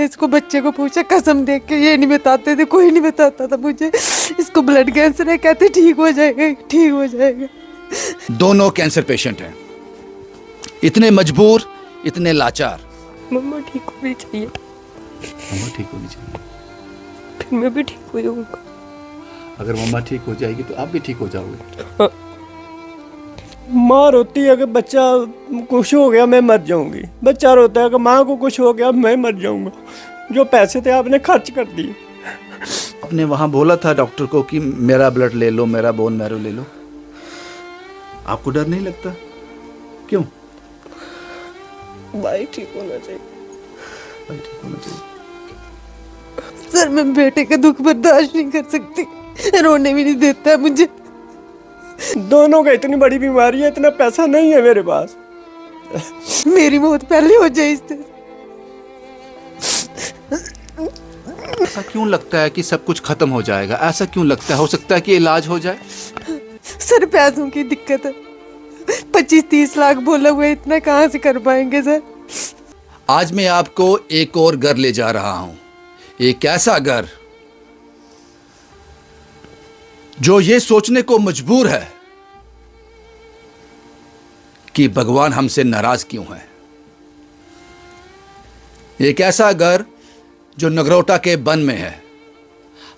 इसको बच्चे को पूछा, कसम देख के ये नहीं बताते थे, कोई नहीं बताता था मुझे इसको ब्लड कैंसर है, कहते ठीक हो जाएगा ठीक हो जाएगा। दोनों कैंसर पेशेंट हैं, इतने मजबूर, इतने लाचार। मम्मा ठीक होनी चाहिए, मम्मा ठीक होनी चाहिए, फिर मैं भी ठीक हो जाऊंगा। अगर मम्मा ठीक हो जाएगी तो आप भी ठीक हो जाओगे। हाँ। माँ रोती है कि बच्चा कुछ हो गया मैं मर जाऊंगी, बच्चा रोता है कि माँ को कुछ हो गया मैं मर जाऊंगा। जो पैसे थे आपने खर्च कर दिए। आपने वहां बोला था डॉक्टर को कि मेरा ब्लड ले लो, मेरा बोन मैरो ले लो, आपको डर नहीं लगता? क्यों? भाई ठीक होना चाहिए, भाई ठीक होना चाहिए। सर मैं बेटे का दुख बर्दाश्त नहीं कर सकती, रोने भी नहीं देता है मुझे। दोनों का इतनी बड़ी बीमारी है, इतना पैसा नहीं है मेरे पास। मेरी मौत पहले हो जाए इससे। ऐसा क्यों लगता है कि सब कुछ खत्म हो जाएगा? ऐसा क्यों लगता है? हो सकता है कि इलाज हो जाए। सर पैसों की दिक्कत है, 25-30 लाख बोला हुआ है, इतना कहाँ से कर पाएंगे सर? आज मैं आपको एक और घर ले जा रहा हूं, एक ऐसा घर जो ये सोचने को मजबूर है कि भगवान हमसे नाराज क्यों है। एक ऐसा घर जो नगरोटा के वन में है,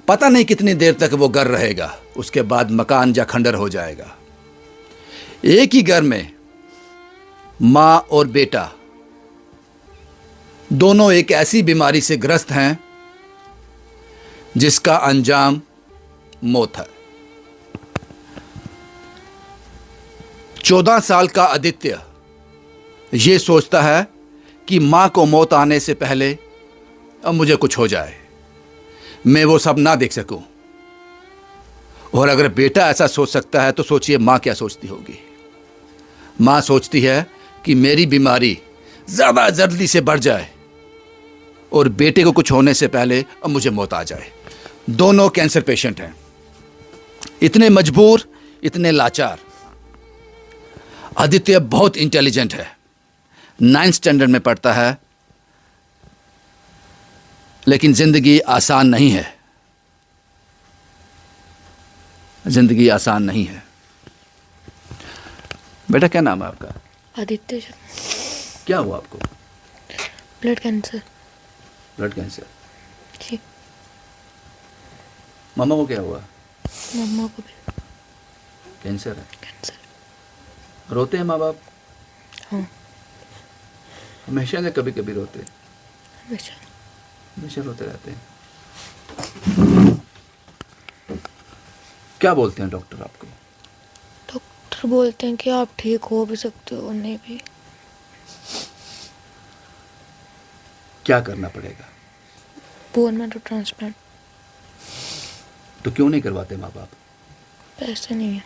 पता नहीं कितनी देर तक वो घर रहेगा, उसके बाद मकान जा खंडर हो जाएगा। एक ही घर में मां और बेटा दोनों एक ऐसी बीमारी से ग्रस्त हैं जिसका अंजाम मौत है। 14 साल का आदित्य ये सोचता है कि मां को मौत आने से पहले अब मुझे कुछ हो जाए, मैं वो सब ना देख सकूं। और अगर बेटा ऐसा सोच सकता है तो सोचिए मां क्या सोचती होगी। मां सोचती है कि मेरी बीमारी ज्यादा जल्दी से बढ़ जाए और बेटे को कुछ होने से पहले अब मुझे मौत आ जाए। दोनों कैंसर पेशेंट हैं, इतने मजबूर, इतने लाचार। आदित्य बहुत इंटेलिजेंट है, 9th स्टैंडर्ड में पढ़ता है, लेकिन जिंदगी आसान नहीं है, जिंदगी आसान नहीं है। बेटा क्या नाम है आपका? आदित्य। क्या हुआ आपको? Blood cancer. Blood cancer? जी। मामा को क्या हुआ? मम्मा को भी कैंसर है। कैंसर। रोते हैं माँ बाप? हाँ। हमेशा से कभी कभी रोते? हमेशा। हमेशा रोते रहते हैं। क्या बोलते हैं डॉक्टर आपको? डॉक्टर बोलते हैं कि आप ठीक हो भी सकते हो, नहीं भी। क्या करना पड़ेगा? Bone marrow transplant. तो क्यों नहीं करवाते माँ बाप? पैसे नहीं है।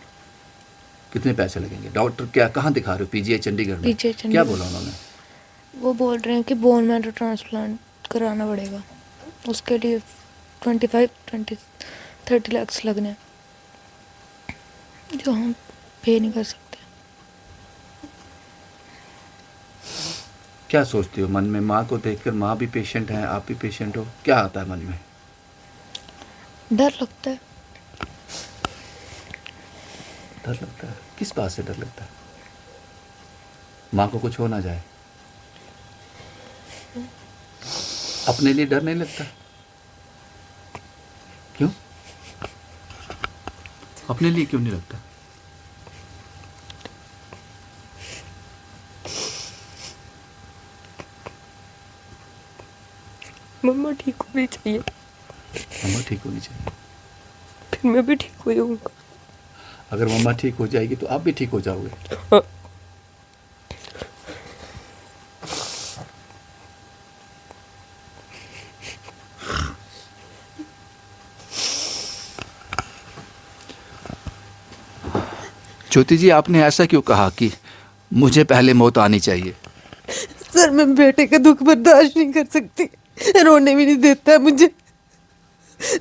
कितने पैसे लगेंगे? डॉक्टर क्या कहाँ दिखा रहे हो? पीजीआई चंडीगढ़ में? पीजीआई चंडीगढ़। क्या बोला उन्होंने? वो बोल रहे हैं कि बोन मैरो ट्रांसप्लांट कराना पड़ेगा, उसके लिए 25-30 लाख लगने हैं, जो हम पे नहीं कर सकते। क्या सोचती हो मन में? माँ को देखकर, माँ भी पेशेंट है, आप भी पेशेंट हो, क्या आता है मन में? डर लगता है। डर लगता है? किस बात से डर लगता है? माँ को कुछ हो ना जाए, अपने लिए डर नहीं लगता? क्यों? अपने लिए क्यों नहीं लगता? मम्मा ठीक होनी चाहिए, मम्मा ठीक होनी चाहिए, फिर मैं भी ठीक हो जाऊंगा। अगर मम्मा ठीक हो जाएगी तो आप भी ठीक हो जाओगे। हाँ। ज्योति जी, आपने ऐसा क्यों कहा कि मुझे पहले मौत आनी चाहिए? सर मैं बेटे का दुख बर्दाश्त नहीं कर सकती, रोने भी नहीं देता है मुझे।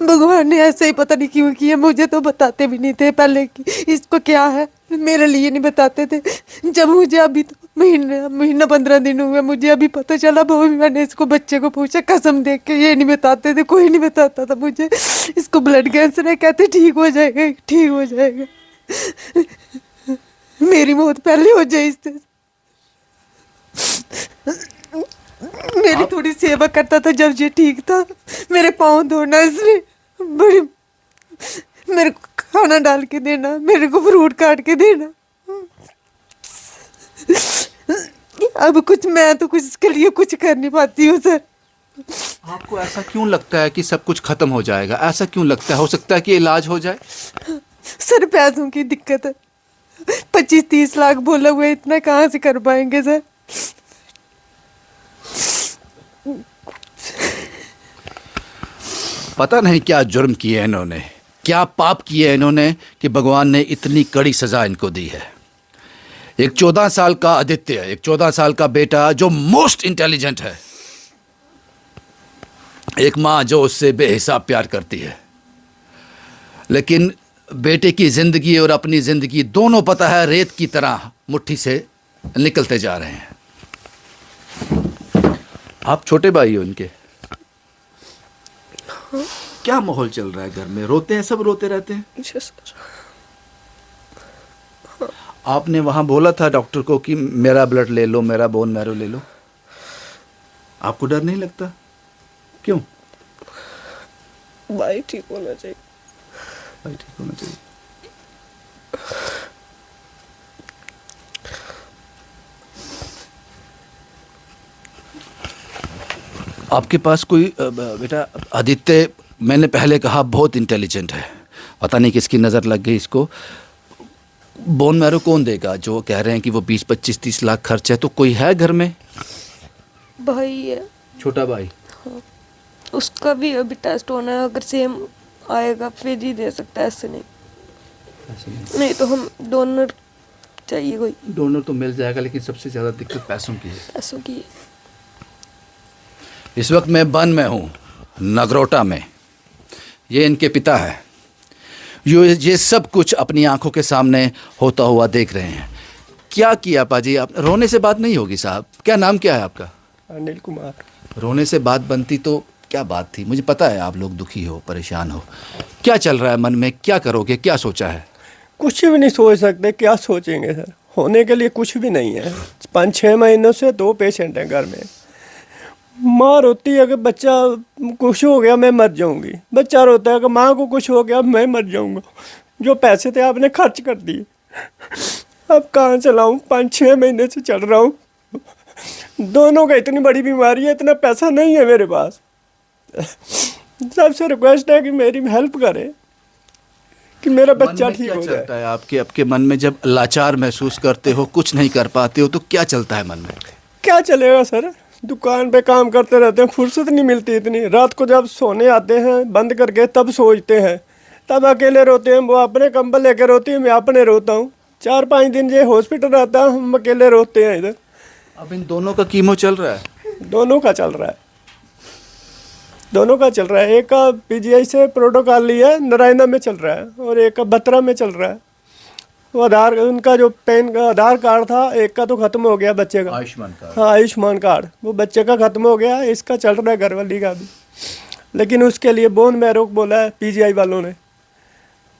भगवान ने ऐसा ही पता नहीं क्यों किया, मुझे तो बताते भी नहीं थे पहले कि इसको क्या है, मेरे लिए नहीं बताते थे। जब मुझे अभी तो महीना 15 दिन हुए मुझे, अभी पता चला। भाभी मैंने इसको बच्चे को पूछा, कसम देख के ये नहीं बताते थे, कोई नहीं बताता था मुझे। इसको ब्लड कैंसर है, कहते ठीक हो जाएगा, ठीक हो जाएगा। मेरी मौत पहले हो जाए इससे। मेरी थोड़ी सेवा करता था जब ये ठीक था। मेरे पाँव धोना इसने, बड़ी मेरे को खाना डाल के देना, मेरे को फ्रूट काट के देना। अब कुछ मैं तो कुछ इसके लिए कुछ कर नहीं पाती हूँ सर। आपको ऐसा क्यों लगता है कि सब कुछ खत्म हो जाएगा? ऐसा क्यों लगता है? हो सकता है कि इलाज हो जाए? सर पैसों की दिक्कत है। 25-30 लाख बोला हुआ है, इतना कहाँ से कर पाएंगे सर? पता नहीं क्या जुर्म किए इन्होंने, क्या पाप किए इन्होंने कि भगवान ने इतनी कड़ी सजा इनको दी है। एक 14 साल का आदित्य, एक 14 साल का बेटा जो मोस्ट इंटेलिजेंट है, एक माँ जो उससे बेहिसाब प्यार करती है, लेकिन बेटे की जिंदगी और अपनी जिंदगी दोनों पता है रेत की तरह मुट्ठी से निकलते जा रहे हैं। आप छोटे भाई हो इनके? क्या माहौल चल रहा है घर में? रोते हैं, सब रोते रहते हैं? आपने वहां बोला था डॉक्टर को कि मेरा ब्लड ले लो, मेरा बोन मैरो ले लो। आपको डर नहीं लगता? क्यों? भाई ठीक होना चाहिए। भाई ठीक होना चाहिए। आपके पास कोई बेटा आदित्य, मैंने पहले कहा बहुत इंटेलिजेंट है, पता नहीं किसकी नज़र लग गई इसको। बोन मैरो कौन देगा? जो कह रहे हैं कि वो 20-25-30 लाख खर्च है, तो कोई है घर में? भाई है, छोटा भाई। हाँ। उसका भी अभी टेस्ट होना है, अगर सेम आएगा फिर ही दे सकता है, ऐसे नहीं। नहीं तो हम डोनर चाहिए कोई। डोनर तो मिल जाएगा, लेकिन सबसे ज़्यादा दिक्कत पैसों की है। पैसों की है। इस वक्त मैं बन में हूँ, नगरोटा में। ये इनके पिता है। ये सब कुछ अपनी आंखों के सामने होता हुआ देख रहे हैं। क्या किया पाजी? आप रोने से बात नहीं होगी साहब। क्या नाम क्या है आपका? अनिल कुमार। रोने से बात बनती तो क्या बात थी? मुझे पता है आप लोग दुखी हो, परेशान हो। क्या चल रहा है मन में? क्या करोगे? क्या सोचा है? कुछ भी नहीं सोच सकते। क्या सोचेंगे सर? होने के लिए कुछ भी नहीं है। 5-6 महीनों से 2 पेशेंट हैं घर में। माँ रोती है कि बच्चा कुछ हो गया मैं मर जाऊंगी। बच्चा रोता है कि माँ को कुछ हो गया मैं मर जाऊंगा। जो पैसे थे आपने खर्च कर दिए। अब कहाँ से लाऊं? 5-6 महीने से चल रहा हूँ। दोनों का इतनी बड़ी बीमारी है, इतना पैसा नहीं है मेरे पास। सबसे रिक्वेस्ट है कि मेरी हेल्प करे कि मेरा बच्चा ठीक हो जाए। चलता है आपके मन में जब लाचार महसूस करते हो, कुछ नहीं कर पाते हो, तो क्या चलता है मन में? क्या चलेगा सर? दुकान पे काम करते रहते हैं, फुर्सत नहीं मिलती इतनी। रात को जब सोने आते हैं बंद करके तब सोचते हैं, तब अकेले रोते हैं। वो अपने कंबल लेके रोती है, मैं अपने रोता हूँ। 4-5 दिन ये हॉस्पिटल रहता है, हम अकेले रोते हैं इधर। अब इन दोनों का कीमो चल रहा है? दोनों का चल रहा है, दोनों का चल रहा है। एक का पीजीआई से प्रोटोकॉल लिया है, नारायणा में चल रहा है, और एक का बत्रा में चल रहा है। वो उनका जो पेन का आधार कार्ड था, एक का तो ख़त्म हो गया बच्चे का, आयुष्मान कार्ड। हाँ आयुष्मान कार्ड, वो बच्चे का ख़त्म हो गया। इसका चल रहा है घरवाली का भी, लेकिन उसके लिए बोन मैरो बोला है पीजीआई वालों ने,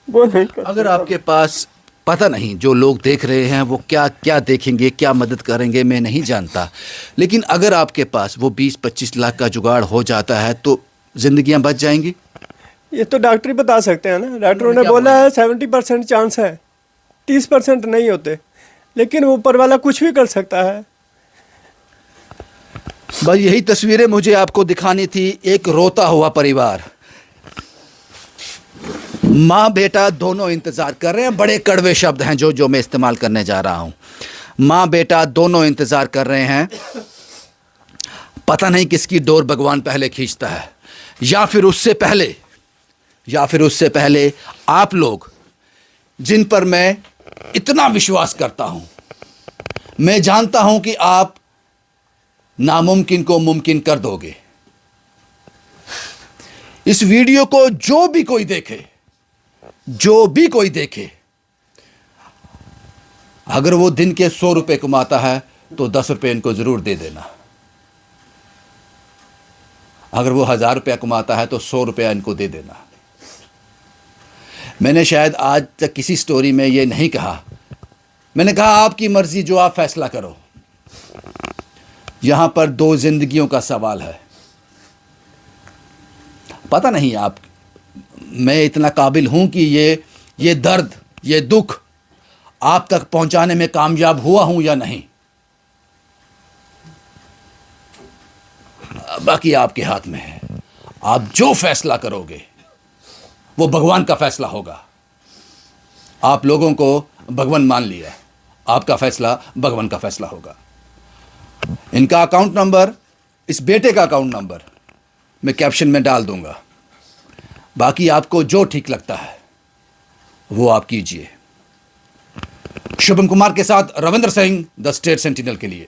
वो नहीं कर अगर आपके पास, पता नहीं जो लोग देख रहे हैं वो क्या क्या देखेंगे, क्या मदद करेंगे, मैं नहीं जानता, लेकिन अगर आपके पास वो 20-25 लाख का जुगाड़ हो जाता है तो जिंदगियां बच जाएंगी। ये तो डॉक्टर ही बता सकते हैं ना। डॉक्टरों ने बोला है 70% चांस है, 30% नहीं होते, लेकिन ऊपर वाला कुछ भी कर सकता है। बस यही तस्वीरें मुझे आपको दिखानी थी। एक रोता हुआ परिवार, माँ बेटा दोनों इंतजार कर रहे हैं। बड़े कड़वे शब्द हैं जो मैं इस्तेमाल करने जा रहा हूं। माँ बेटा दोनों इंतजार कर रहे हैं। पता नहीं किसकी डोर भगवान पहले खींचता है, या फिर उससे पहले आप लोग, जिन पर मैं इतना विश्वास करता हूं। मैं जानता हूं कि आप नामुमकिन को मुमकिन कर दोगे। इस वीडियो को जो भी कोई देखे, अगर वो दिन के 100 रुपए कमाता है तो 10 रुपये इनको ज़रूर दे देना। अगर वो 1000 रुपया कमाता है तो 100 रुपया इनको दे देना। मैंने शायद आज तक किसी स्टोरी में ये नहीं कहा। मैंने कहा आपकी मर्जी, जो आप फैसला करो। यहां पर 2 जिंदगियों का सवाल है। पता नहीं आप, मैं इतना काबिल हूं कि ये दर्द, ये दुख आप तक पहुंचाने में कामयाब हुआ हूं या नहीं। बाकी आपके हाथ में है। आप जो फैसला करोगे वो भगवान का फैसला होगा। आप लोगों को भगवान मान लिया, आपका फैसला भगवान का फैसला होगा। इनका अकाउंट नंबर, इस बेटे का अकाउंट नंबर मैं कैप्शन में डाल दूंगा। बाकी आपको जो ठीक लगता है वो आप कीजिए। शुभम कुमार के साथ Ravindra Singh, the state sentinel के लिए।